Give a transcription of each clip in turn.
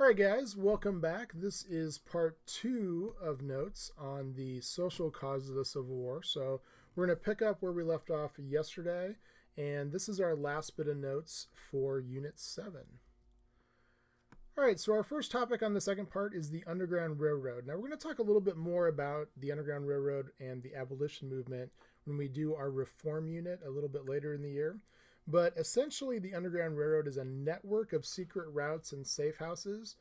All right, guys, welcome back. This is part 2 of notes on the social causes of the Civil War. So we're going to pick up where we left off yesterday, and this is our last bit of notes for Unit 7. All right, so our first topic on the second part is the Underground Railroad. Now, we're going to talk a little bit more about the Underground Railroad and the abolition movement when we do our reform unit a little bit later in the year. But essentially, the Underground Railroad is a network of secret routes and safe houses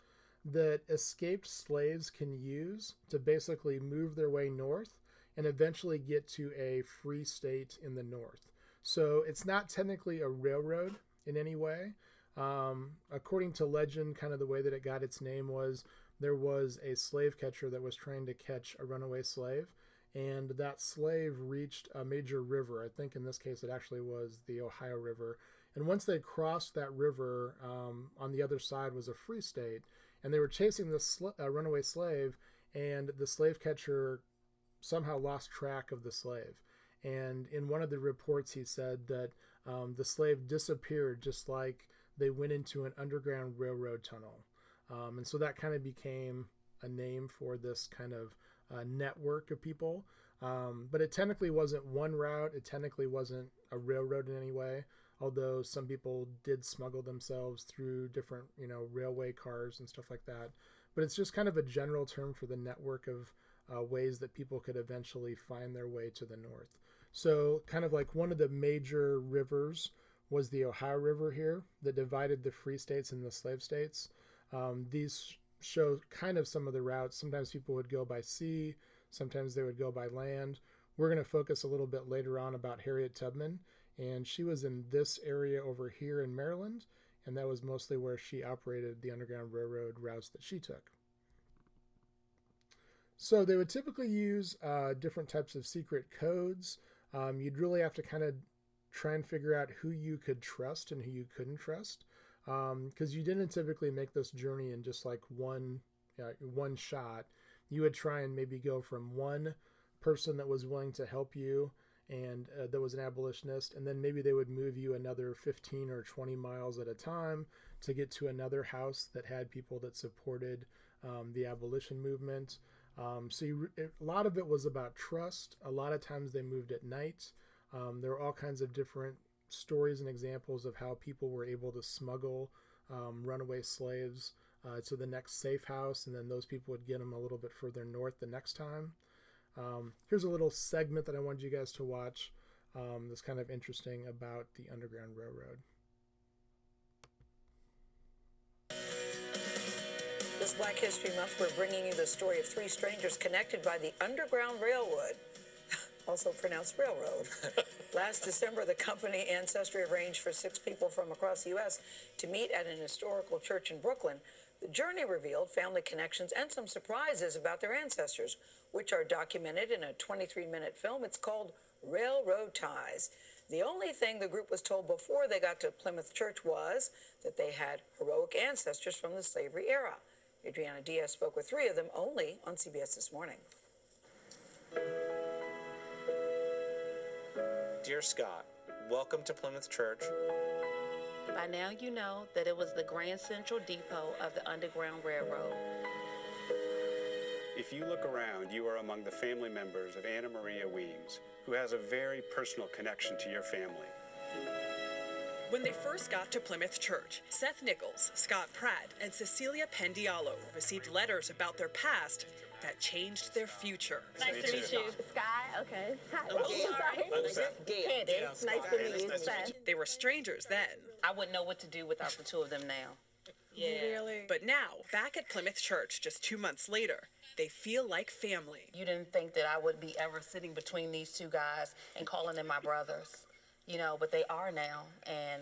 that escaped slaves can use to basically move their way north and eventually get to a free state in the north. So it's not technically a railroad in any way. According to legend, kind of the way that it got its name was there was a slave catcher that was trying to catch a runaway slave, and that slave reached a major river. I think in this case it actually was the Ohio River. And once they crossed that river, on the other side was a free state, and they were chasing this runaway slave, and the slave catcher somehow lost track of the slave. And in one of the reports he said that the slave disappeared just like they went into an underground railroad tunnel. And so that kind of became a name for this kind of network of people. But it technically wasn't one route. It technically wasn't a railroad in any way, although some people did smuggle themselves through different, railway cars and stuff like that. But it's just kind of a general term for the network of ways that people could eventually find their way to the north. So kind of like one of the major rivers was the Ohio River here that divided the free states and the slave states. These show kind of some of the routes. Sometimes people would go by sea, sometimes they would go by land. We're going to focus a little bit later on about Harriet Tubman, and she was in this area over here in Maryland, and that was mostly where she operated the Underground Railroad routes that she took. So they would typically use different types of secret codes. You'd really have to kind of try and figure out who you could trust and who you couldn't trust, because you didn't typically make this journey in just like one shot. You would try and maybe go from one person that was willing to help you and that was an abolitionist, and then maybe they would move you another 15 or 20 miles at a time to get to another house that had people that supported the abolition movement. So a lot of it was about trust. A lot of times they moved at night. There were all kinds of different stories and examples of how people were able to smuggle runaway slaves to the next safe house, and then those people would get them a little bit further north the next time. Here's a little segment that I wanted you guys to watch that's kind of interesting about the Underground Railroad. This Black History Month, we're bringing you the story of three strangers connected by the Underground Railroad, also pronounced railroad. Last December, the company Ancestry arranged for 6 people from across the U.S. to meet at an historical church in Brooklyn. The journey revealed family connections and some surprises about their ancestors, which are documented in a 23-minute film. It's called Railroad Ties. The only thing the group was told before they got to Plymouth Church was that they had heroic ancestors from the slavery era. Adriana Diaz spoke with 3 of them only on CBS This Morning. Dear Scott, welcome to Plymouth Church. By now you know that it was the Grand Central Depot of the Underground Railroad. If you look around, you are among the family members of Anna Maria Weems, who has a very personal connection to your family. When they first got to Plymouth Church, Seth Nichols, Scott Pratt, and Cecilia Pendialo received letters about their past that changed their future. Nice to meet you. Sky, okay. Hi. Hello. Seth. Candace. Nice to meet you, Seth. They were strangers then. I wouldn't know what to do without the 2 of them now. Yeah. Really? But now, back at Plymouth Church just 2 months later, they feel like family. You didn't think that I would be ever sitting between these 2 guys and calling them my brothers, but they are now. And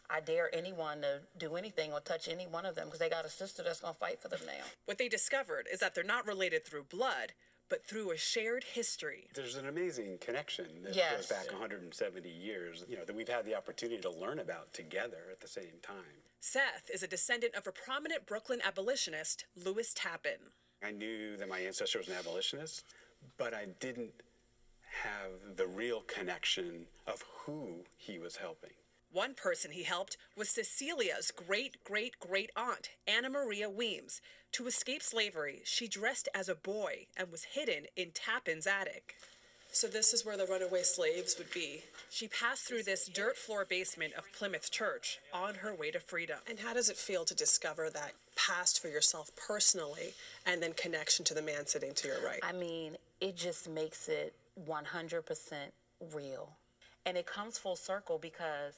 I dare anyone to do anything or touch any one of them because they got a sister that's going to fight for them now. What they discovered is that they're not related through blood, but through a shared history. There's an amazing connection that goes back 170 years, that we've had the opportunity to learn about together at the same time. Seth is a descendant of a prominent Brooklyn abolitionist, Lewis Tappan. I knew that my ancestor was an abolitionist, but I didn't have the real connection of who he was helping. One person he helped was Cecilia's great-great-great-aunt, Anna Maria Weems. To escape slavery, she dressed as a boy and was hidden in Tappan's attic. So this is where the runaway slaves would be. She passed through this dirt floor basement of Plymouth Church on her way to freedom. And how does it feel to discover that past for yourself personally and then connection to the man sitting to your right? I mean, it just makes it 100% real. And it comes full circle because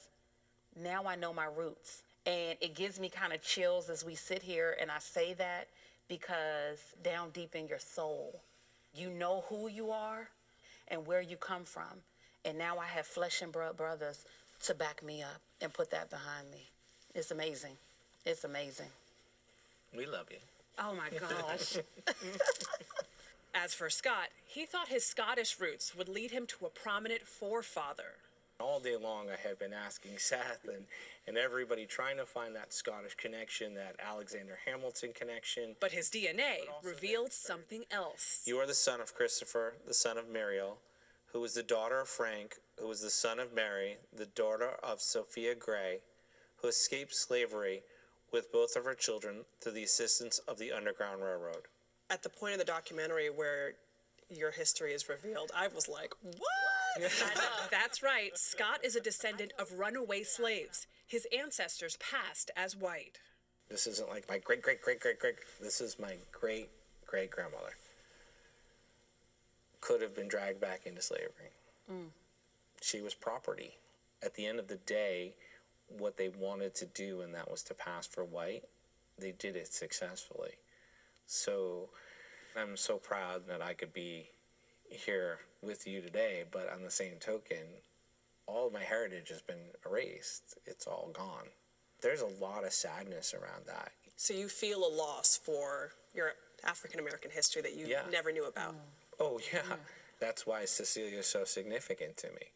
now I know my roots. And it gives me kind of chills as we sit here, and I say that because down deep in your soul, you know who you are and where you come from. And now I have flesh and blood brothers to back me up and put that behind me. It's amazing. It's amazing. We love you. Oh my gosh. As for Scott, he thought his Scottish roots would lead him to a prominent forefather. All day long I have been asking Seth and everybody trying to find that Scottish connection, that Alexander Hamilton connection. But his DNA revealed something else. You are the son of Christopher, the son of Muriel, who was the daughter of Frank, who was the son of Mary, the daughter of Sophia Gray, who escaped slavery with both of her children through the assistance of the Underground Railroad. At the point of the documentary where your history is revealed, I was like, what? I know. That's right. Scott is a descendant of runaway slaves. His ancestors passed as white. This isn't like my great. This is my great-great-grandmother. Could have been dragged back into slavery. She was property. At the end of the day, what they wanted to do, and that was to pass for white, they did it successfully. So I'm so proud that I could be here with you today, but on the same token, all of my heritage has been erased. It's all gone. There's a lot of sadness around that. So you feel a loss for your African-American history that you never knew about? Oh, yeah. That's why Cecilia is so significant to me.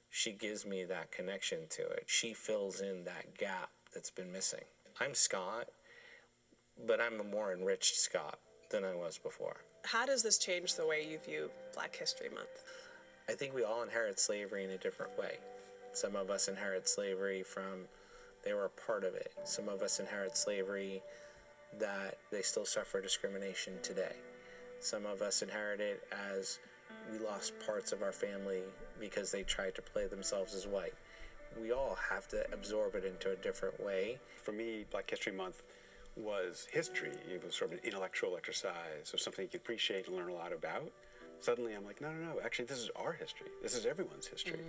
She gives me that connection to it. She fills in that gap that's been missing. I'm Scott, but I'm a more enriched Scott than I was before. How does this change the way you view Black History Month? I think we all inherit slavery in a different way. Some of us inherit slavery from they were a part of it. Some of us inherit slavery that they still suffer discrimination today. Some of us inherit it as we lost parts of our family because they tried to play themselves as white. We all have to absorb it into a different way. For me, Black History Month was history. It was sort of an intellectual exercise of something you could appreciate and learn a lot about. Suddenly I'm like, no, actually this is our history. This is everyone's history.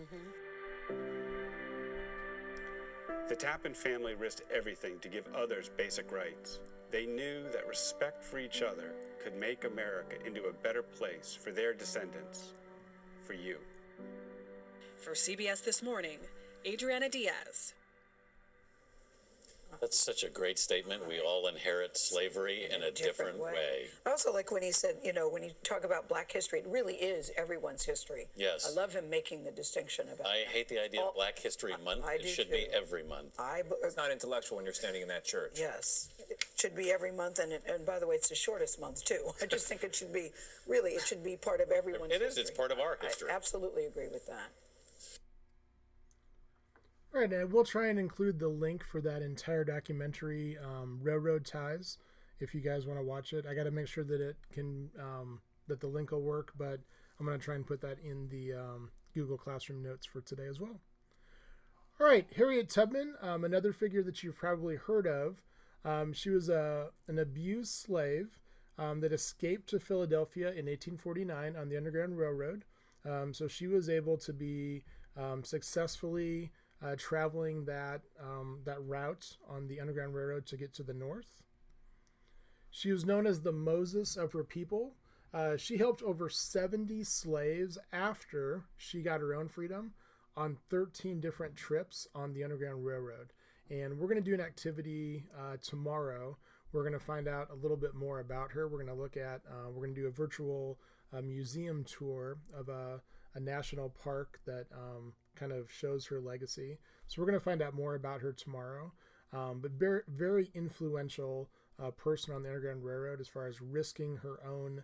The Tappan family risked everything to give others basic rights. They knew that respect for each other could make America into a better place for their descendants, for you. For CBS This Morning, Adriana Diaz. That's such a great statement. We all inherit slavery in a different way. I also like when he said, when you talk about Black history, it really is everyone's history. Yes. I love him making the distinction about I hate the idea of Black History Month. It should be every month. It's not intellectual when you're standing in that church. Yes. It should be every month, and by the way, it's the shortest month, too. I just think it should be part of everyone's history. It is. It's part of our history. I absolutely agree with that. All right, and we'll try and include the link for that entire documentary, Railroad Ties, if you guys want to watch it. I got to make sure that it can, that the link will work, but I'm going to try and put that in the Google Classroom notes for today as well. All right, Harriet Tubman, another figure that you've probably heard of. She was an abused slave that escaped to Philadelphia in 1849 on the Underground Railroad. So she was able to be successfully traveling that route on the Underground Railroad to get to the north. She was known as the Moses of her people. She helped over 70 slaves after she got her own freedom on 13 different trips on the Underground Railroad. And we're going to do an activity tomorrow. We're going to find out a little bit more about her. We're going to look at, we're going to do a virtual museum tour of a national park that kind of shows her legacy. So we're going to find out more about her tomorrow. But very, very influential person on the Underground Railroad as far as risking her own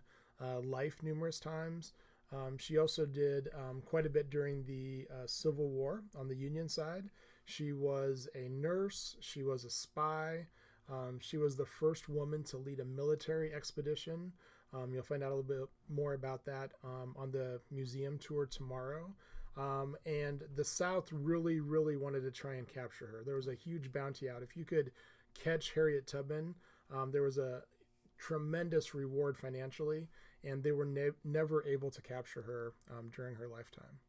life numerous times. She also did quite a bit during the Civil War on the Union side. She was a nurse. She was a spy. She was the first woman to lead a military expedition. You'll find out a little bit more about that on the museum tour tomorrow. And the South really, really wanted to try and capture her. There was a huge bounty out. If you could catch Harriet Tubman, there was a tremendous reward financially, and they were never able to capture her during her lifetime.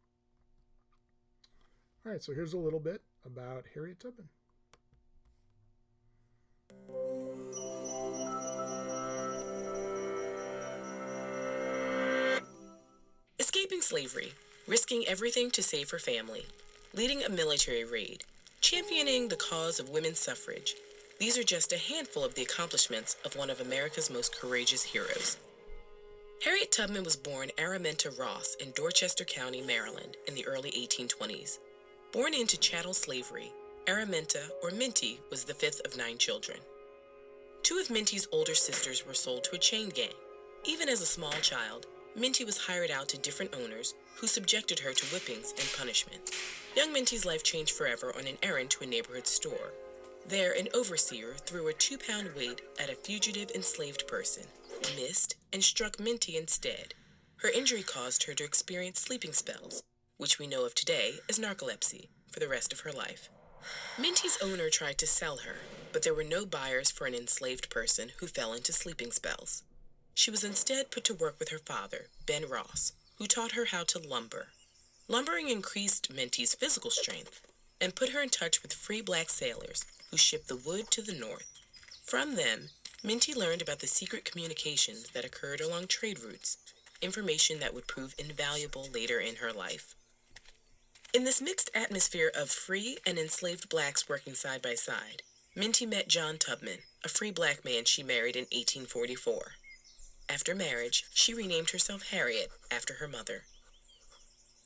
All right, so here's a little bit about Harriet Tubman. Escaping slavery, risking everything to save her family, leading a military raid, championing the cause of women's suffrage. These are just a handful of the accomplishments of one of America's most courageous heroes. Harriet Tubman was born Araminta Ross in Dorchester County, Maryland, in the early 1820s. Born into chattel slavery, Araminta, or Minty, was the fifth of 9 children. 2 of Minty's older sisters were sold to a chain gang. Even as a small child, Minty was hired out to different owners who subjected her to whippings and punishment. Young Minty's life changed forever on an errand to a neighborhood store. There, an overseer threw a 2-pound weight at a fugitive enslaved person, missed, and struck Minty instead. Her injury caused her to experience sleeping spells, which we know of today as narcolepsy, for the rest of her life. Minty's owner tried to sell her, but there were no buyers for an enslaved person who fell into sleeping spells. She was instead put to work with her father, Ben Ross, who taught her how to lumber. Lumbering increased Minty's physical strength and put her in touch with free black sailors who shipped the wood to the north. From them, Minty learned about the secret communications that occurred along trade routes, information that would prove invaluable later in her life. In this mixed atmosphere of free and enslaved blacks working side by side, Minty met John Tubman, a free black man she married in 1844. After marriage, she renamed herself Harriet after her mother.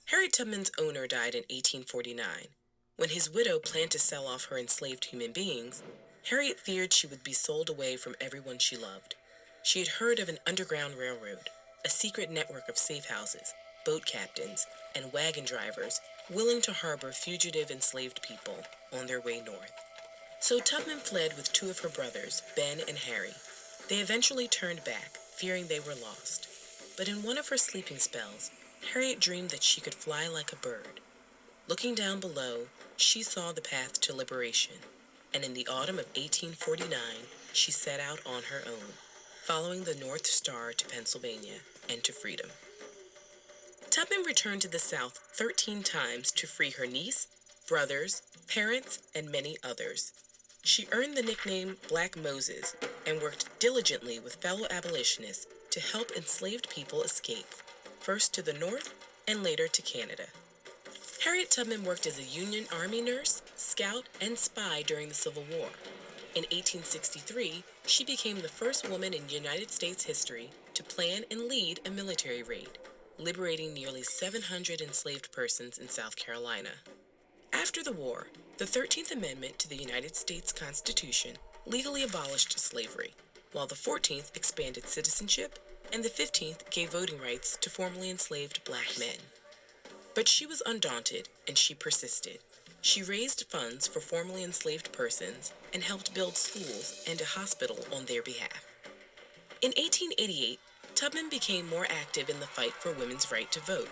Harriet Tubman's owner died in 1849. When his widow planned to sell off her enslaved human beings, Harriet feared she would be sold away from everyone she loved. She had heard of an underground railroad, a secret network of safe houses, boat captains, and wagon drivers willing to harbor fugitive enslaved people on their way north. So Tubman fled with 2 of her brothers, Ben and Harry. They eventually turned back, fearing they were lost. But in one of her sleeping spells, Harriet dreamed that she could fly like a bird. Looking down below, she saw the path to liberation, and in the autumn of 1849, she set out on her own, following the North Star to Pennsylvania and to freedom. Tubman returned to the South 13 times to free her niece, brothers, parents, and many others. She earned the nickname Black Moses and worked diligently with fellow abolitionists to help enslaved people escape, first to the North and later to Canada. Harriet Tubman worked as a Union Army nurse, scout, and spy during the Civil War. In 1863, she became the first woman in United States history to plan and lead a military raid, liberating nearly 700 enslaved persons in South Carolina. After the war, the 13th Amendment to the United States Constitution legally abolished slavery, while the 14th expanded citizenship and the 15th gave voting rights to formerly enslaved black men. But she was undaunted, and she persisted. She raised funds for formerly enslaved persons and helped build schools and a hospital on their behalf. In 1888, Tubman became more active in the fight for women's right to vote.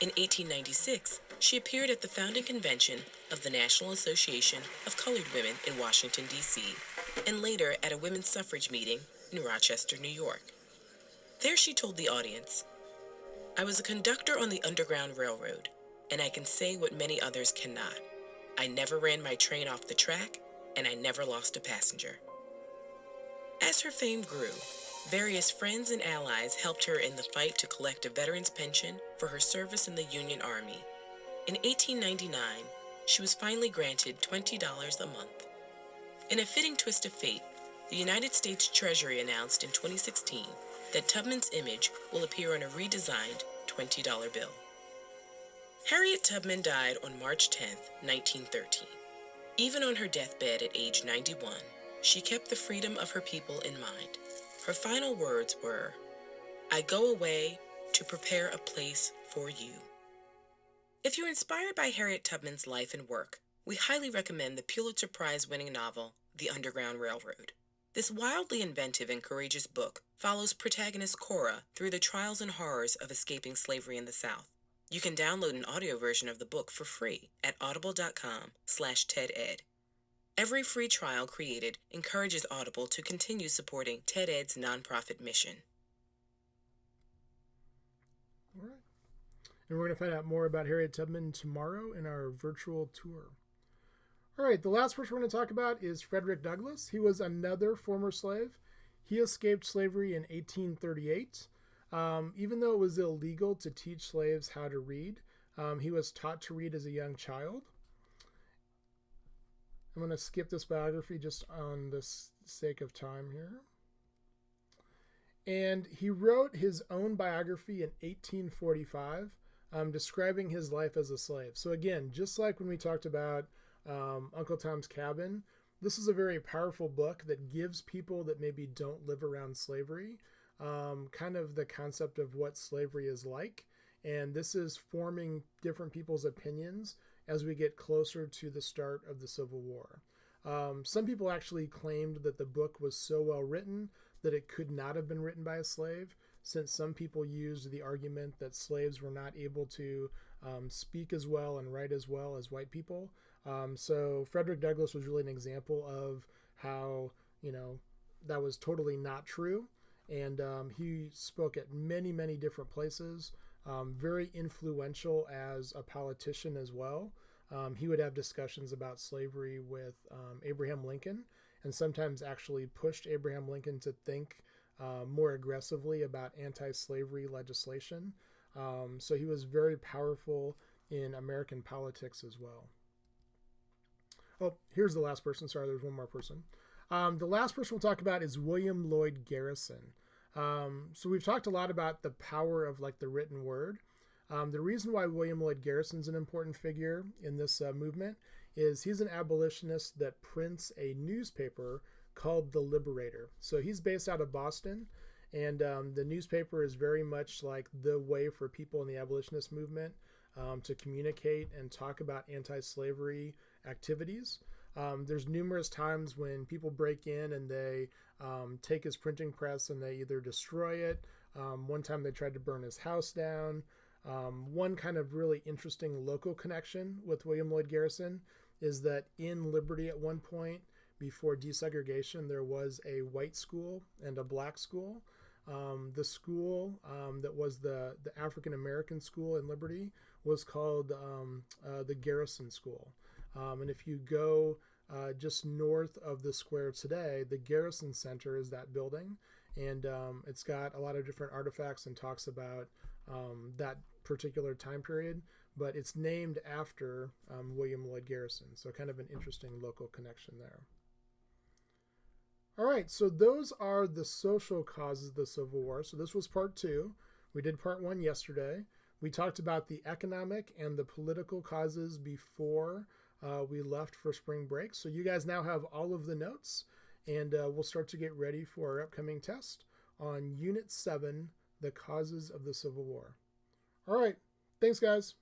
In 1896, she appeared at the founding convention of the National Association of Colored Women in Washington, D.C., and later at a women's suffrage meeting in Rochester, New York. There she told the audience, "I was a conductor on the Underground Railroad, and I can say what many others cannot. I never ran my train off the track, and I never lost a passenger." As her fame grew, various friends and allies helped her in the fight to collect a veteran's pension for her service in the Union Army. In 1899, she was finally granted $20 a month. In a fitting twist of fate, the United States Treasury announced in 2016 that Tubman's image will appear on a redesigned $20 bill. Harriet Tubman died on March 10, 1913. Even on her deathbed at age 91, she kept the freedom of her people in mind. Her final words were, "I go away to prepare a place for you." If you're inspired by Harriet Tubman's life and work, we highly recommend the Pulitzer Prize-winning novel, The Underground Railroad. This wildly inventive and courageous book follows protagonist Cora through the trials and horrors of escaping slavery in the South. You can download an audio version of the book for free at audible.com/TEDEd. Every free trial created encourages Audible to continue supporting TEDEd's nonprofit mission. All right. And we're going to find out more about Harriet Tubman tomorrow in our virtual tour. All right, the last person we're going to talk about is Frederick Douglass. He was another former slave. He escaped slavery in 1838. Even though it was illegal to teach slaves how to read, he was taught to read as a young child. I'm going to skip this biography just on the sake of time here. And he wrote his own biography in 1845, describing his life as a slave. So again, just like when we talked about Uncle Tom's Cabin, this is a very powerful book that gives people that maybe don't live around slavery kind of the concept of what slavery is like. And this is forming different people's opinions as we get closer to the start of the Civil War. Some people actually claimed that the book was so well written that it could not have been written by a slave, since some people used the argument that slaves were not able to speak as well and write as well as white people. So Frederick Douglass was really an example of how, that was totally not true. And he spoke at many, many different places, very influential as a politician as well. He would have discussions about slavery with Abraham Lincoln, and sometimes actually pushed Abraham Lincoln to think more aggressively about anti-slavery legislation. So he was very powerful in American politics as well. Oh, here's the last person. Sorry, there's one more person. The last person we'll talk about is William Lloyd Garrison. So we've talked a lot about the power of the written word. The reason why William Lloyd Garrison's an important figure in this movement is he's an abolitionist that prints a newspaper called The Liberator. So he's based out of Boston, and the newspaper is very much like the way for people in the abolitionist movement to communicate and talk about anti-slavery activities. There's numerous times when people break in and they take his printing press and they either destroy it. One time they tried to burn his house down. One kind of really interesting local connection with William Lloyd Garrison is that in Liberty at one point, before desegregation, there was a white school and a black school. The school that was the African-American school in Liberty was called the Garrison School. And if you go just north of the square today, the Garrison Center is that building. And it's got a lot of different artifacts and talks about that particular time period. But it's named after William Lloyd Garrison. So kind of an interesting local connection there. All right, so those are the social causes of the Civil War. So this was part 2. We did part 1 yesterday. We talked about the economic and the political causes before we left for spring break. So you guys now have all of the notes, and we'll start to get ready for our upcoming test on Unit 7, the causes of the Civil War. All right, thanks guys.